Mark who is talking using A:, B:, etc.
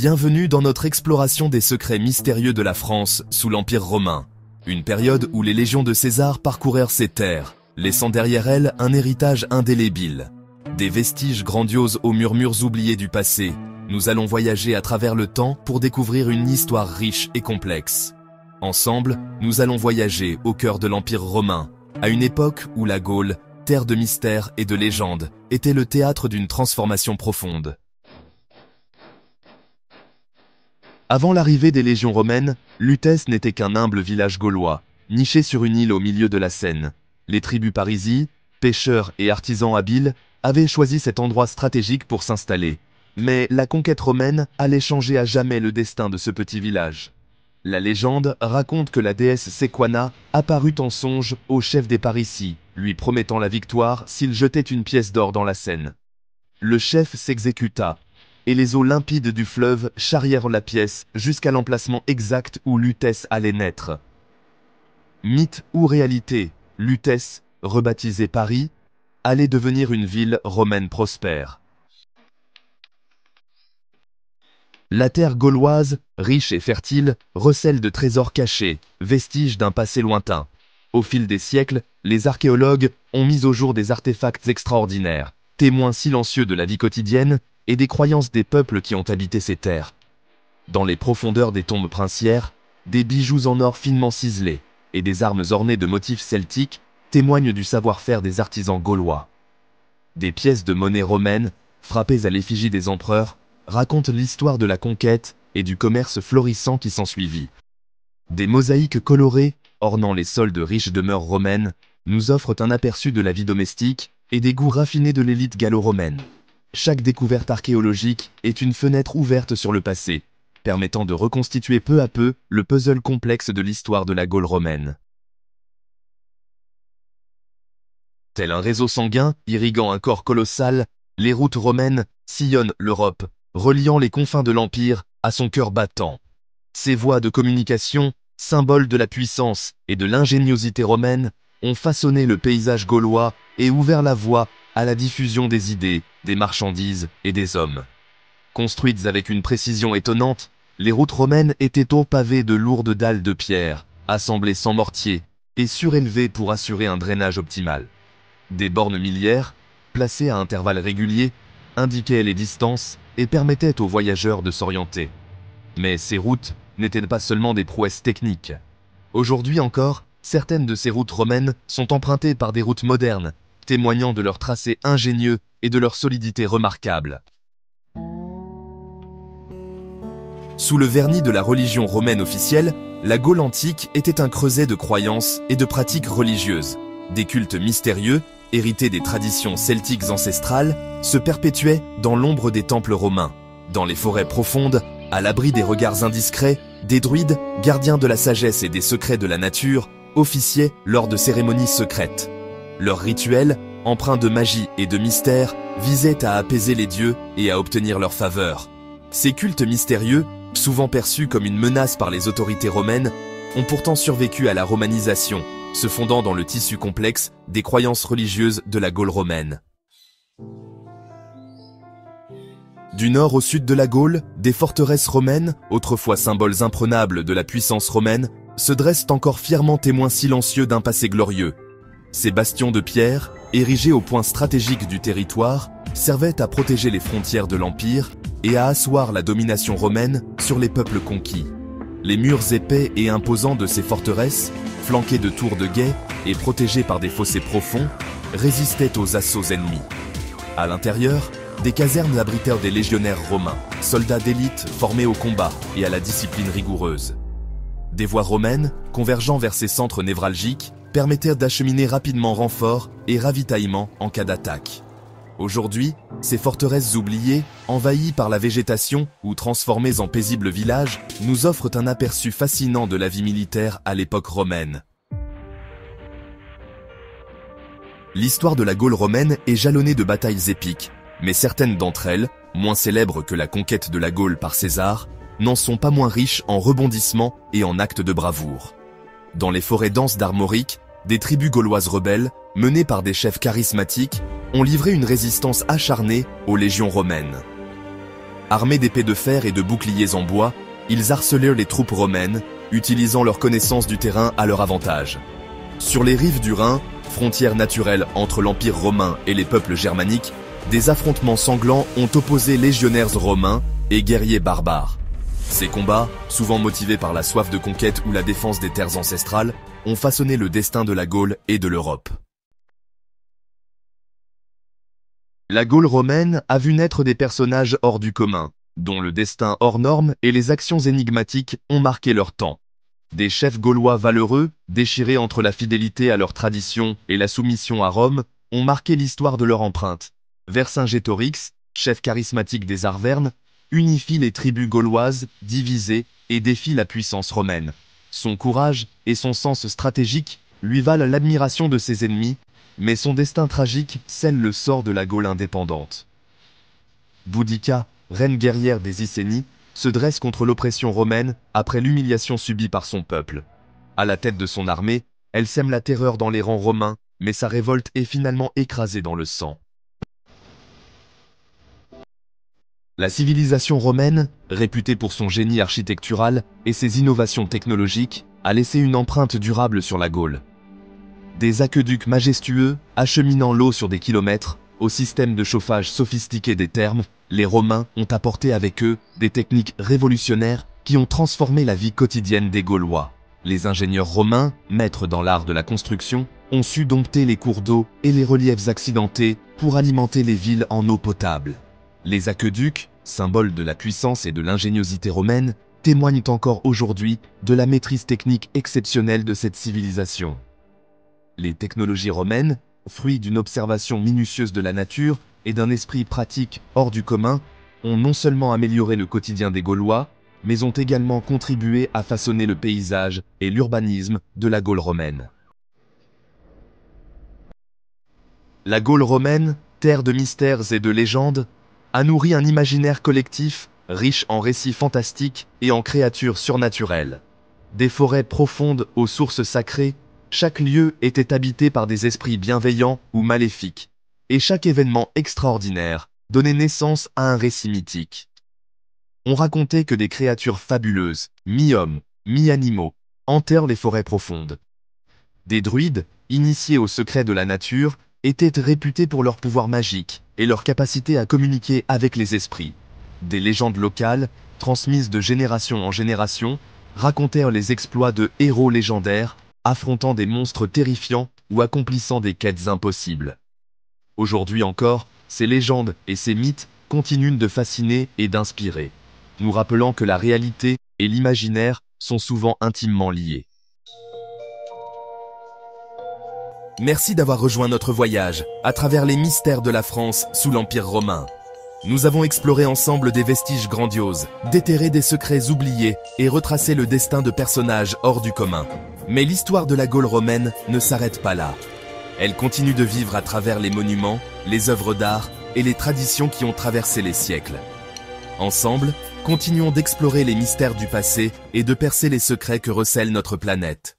A: Bienvenue dans notre exploration des secrets mystérieux de la France sous l'Empire romain. Une période où les légions de César parcourèrent ces terres, laissant derrière elles un héritage indélébile. Des vestiges grandioses aux murmures oubliés du passé, nous allons voyager à travers le temps pour découvrir une histoire riche et complexe. Ensemble, nous allons voyager au cœur de l'Empire romain, à une époque où la Gaule, terre de mystère et de légende, était le théâtre d'une transformation profonde. Avant l'arrivée des légions romaines, Lutèce n'était qu'un humble village gaulois, niché sur une île au milieu de la Seine. Les tribus parisis, pêcheurs et artisans habiles, avaient choisi cet endroit stratégique pour s'installer. Mais la conquête romaine allait changer à jamais le destin de ce petit village. La légende raconte que la déesse Sequana apparut en songe au chef des Parisis, lui promettant la victoire s'il jetait une pièce d'or dans la Seine. Le chef s'exécuta, et les eaux limpides du fleuve charrièrent la pièce jusqu'à l'emplacement exact où Lutèce allait naître. Mythe ou réalité, Lutèce, rebaptisée Paris, allait devenir une ville romaine prospère. La terre gauloise, riche et fertile, recèle de trésors cachés, vestiges d'un passé lointain. Au fil des siècles, les archéologues ont mis au jour des artefacts extraordinaires, témoins silencieux de la vie quotidienne et des croyances des peuples qui ont habité ces terres. Dans les profondeurs des tombes princières, des bijoux en or finement ciselés et des armes ornées de motifs celtiques témoignent du savoir-faire des artisans gaulois. Des pièces de monnaie romaine, frappées à l'effigie des empereurs, racontent l'histoire de la conquête et du commerce florissant qui s'ensuivit. Des mosaïques colorées, ornant les sols de riches demeures romaines, nous offrent un aperçu de la vie domestique et des goûts raffinés de l'élite gallo-romaine. Chaque découverte archéologique est une fenêtre ouverte sur le passé, permettant de reconstituer peu à peu le puzzle complexe de l'histoire de la Gaule romaine. Tel un réseau sanguin irriguant un corps colossal, les routes romaines sillonnent l'Europe, reliant les confins de l'Empire à son cœur battant. Ces voies de communication, symboles de la puissance et de l'ingéniosité romaine, ont façonné le paysage gaulois et ouvert la voie à la diffusion des idées, des marchandises et des hommes. Construites avec une précision étonnante, les routes romaines étaient au pavé de lourdes dalles de pierre, assemblées sans mortier et surélevées pour assurer un drainage optimal. Des bornes miliaires, placées à intervalles réguliers, indiquaient les distances et permettaient aux voyageurs de s'orienter. Mais ces routes n'étaient pas seulement des prouesses techniques. Aujourd'hui encore, certaines de ces routes romaines sont empruntées par des routes modernes, témoignant de leur tracé ingénieux et de leur solidité remarquable. Sous le vernis de la religion romaine officielle, la Gaule antique était un creuset de croyances et de pratiques religieuses. Des cultes mystérieux, hérités des traditions celtiques ancestrales, se perpétuaient dans l'ombre des temples romains. Dans les forêts profondes, à l'abri des regards indiscrets, des druides, gardiens de la sagesse et des secrets de la nature, officiaient lors de cérémonies secrètes. Leurs rituels, empreints de magie et de mystère, visaient à apaiser les dieux et à obtenir leur faveur. Ces cultes mystérieux, souvent perçus comme une menace par les autorités romaines, ont pourtant survécu à la romanisation, se fondant dans le tissu complexe des croyances religieuses de la Gaule romaine. Du nord au sud de la Gaule, des forteresses romaines, autrefois symboles imprenables de la puissance romaine, se dressent encore fièrement témoins silencieux d'un passé glorieux. Ces bastions de pierre, érigés au point stratégique du territoire, servaient à protéger les frontières de l'Empire et à asseoir la domination romaine sur les peuples conquis. Les murs épais et imposants de ces forteresses, flanqués de tours de guet et protégés par des fossés profonds, résistaient aux assauts ennemis. À l'intérieur, des casernes abritèrent des légionnaires romains, soldats d'élite formés au combat et à la discipline rigoureuse. Des voies romaines, convergeant vers ces centres névralgiques, permettèrent d'acheminer rapidement renforts et ravitaillements en cas d'attaque. Aujourd'hui, ces forteresses oubliées, envahies par la végétation ou transformées en paisibles villages, nous offrent un aperçu fascinant de la vie militaire à l'époque romaine. L'histoire de la Gaule romaine est jalonnée de batailles épiques, mais certaines d'entre elles, moins célèbres que la conquête de la Gaule par César, n'en sont pas moins riches en rebondissements et en actes de bravoure. Dans les forêts denses d'Armorique, des tribus gauloises rebelles, menées par des chefs charismatiques, ont livré une résistance acharnée aux légions romaines. Armés d'épées de fer et de boucliers en bois, ils harcelèrent les troupes romaines, utilisant leur connaissance du terrain à leur avantage. Sur les rives du Rhin, frontière naturelle entre l'Empire romain et les peuples germaniques, des affrontements sanglants ont opposé légionnaires romains et guerriers barbares. Ces combats, souvent motivés par la soif de conquête ou la défense des terres ancestrales, ont façonné le destin de la Gaule et de l'Europe. La Gaule romaine a vu naître des personnages hors du commun, dont le destin hors norme et les actions énigmatiques ont marqué leur temps. Des chefs gaulois valeureux, déchirés entre la fidélité à leur tradition et la soumission à Rome, ont marqué l'histoire de leur empreinte. Vercingétorix, chef charismatique des Arvernes, unifie les tribus gauloises, divisées, et défie la puissance romaine. Son courage et son sens stratégique lui valent l'admiration de ses ennemis, mais son destin tragique scelle le sort de la Gaule indépendante. Boudica, reine guerrière des Icénies, se dresse contre l'oppression romaine après l'humiliation subie par son peuple. À la tête de son armée, elle sème la terreur dans les rangs romains, mais sa révolte est finalement écrasée dans le sang. La civilisation romaine, réputée pour son génie architectural et ses innovations technologiques, a laissé une empreinte durable sur la Gaule. Des aqueducs majestueux, acheminant l'eau sur des kilomètres, au système de chauffage sophistiqué des thermes, les Romains ont apporté avec eux des techniques révolutionnaires qui ont transformé la vie quotidienne des Gaulois. Les ingénieurs romains, maîtres dans l'art de la construction, ont su dompter les cours d'eau et les reliefs accidentés pour alimenter les villes en eau potable. Les aqueducs, symboles de la puissance et de l'ingéniosité romaine, témoignent encore aujourd'hui de la maîtrise technique exceptionnelle de cette civilisation. Les technologies romaines, fruits d'une observation minutieuse de la nature et d'un esprit pratique hors du commun, ont non seulement amélioré le quotidien des Gaulois, mais ont également contribué à façonner le paysage et l'urbanisme de la Gaule romaine. La Gaule romaine, terre de mystères et de légendes, a nourri un imaginaire collectif riche en récits fantastiques et en créatures surnaturelles. Des forêts profondes aux sources sacrées, chaque lieu était habité par des esprits bienveillants ou maléfiques, et chaque événement extraordinaire donnait naissance à un récit mythique. On racontait que des créatures fabuleuses, mi-hommes, mi-animaux, hantèrent les forêts profondes. Des druides, initiés aux secrets de la nature, étaient réputés pour leur pouvoir magique et leur capacité à communiquer avec les esprits. Des légendes locales, transmises de génération en génération, racontèrent les exploits de héros légendaires, affrontant des monstres terrifiants ou accomplissant des quêtes impossibles. Aujourd'hui encore, ces légendes et ces mythes continuent de fasciner et d'inspirer, nous rappelant que la réalité et l'imaginaire sont souvent intimement liés. Merci d'avoir rejoint notre voyage à travers les mystères de la France sous l'Empire romain. Nous avons exploré ensemble des vestiges grandioses, déterré des secrets oubliés et retracé le destin de personnages hors du commun. Mais l'histoire de la Gaule romaine ne s'arrête pas là. Elle continue de vivre à travers les monuments, les œuvres d'art et les traditions qui ont traversé les siècles. Ensemble, continuons d'explorer les mystères du passé et de percer les secrets que recèle notre planète.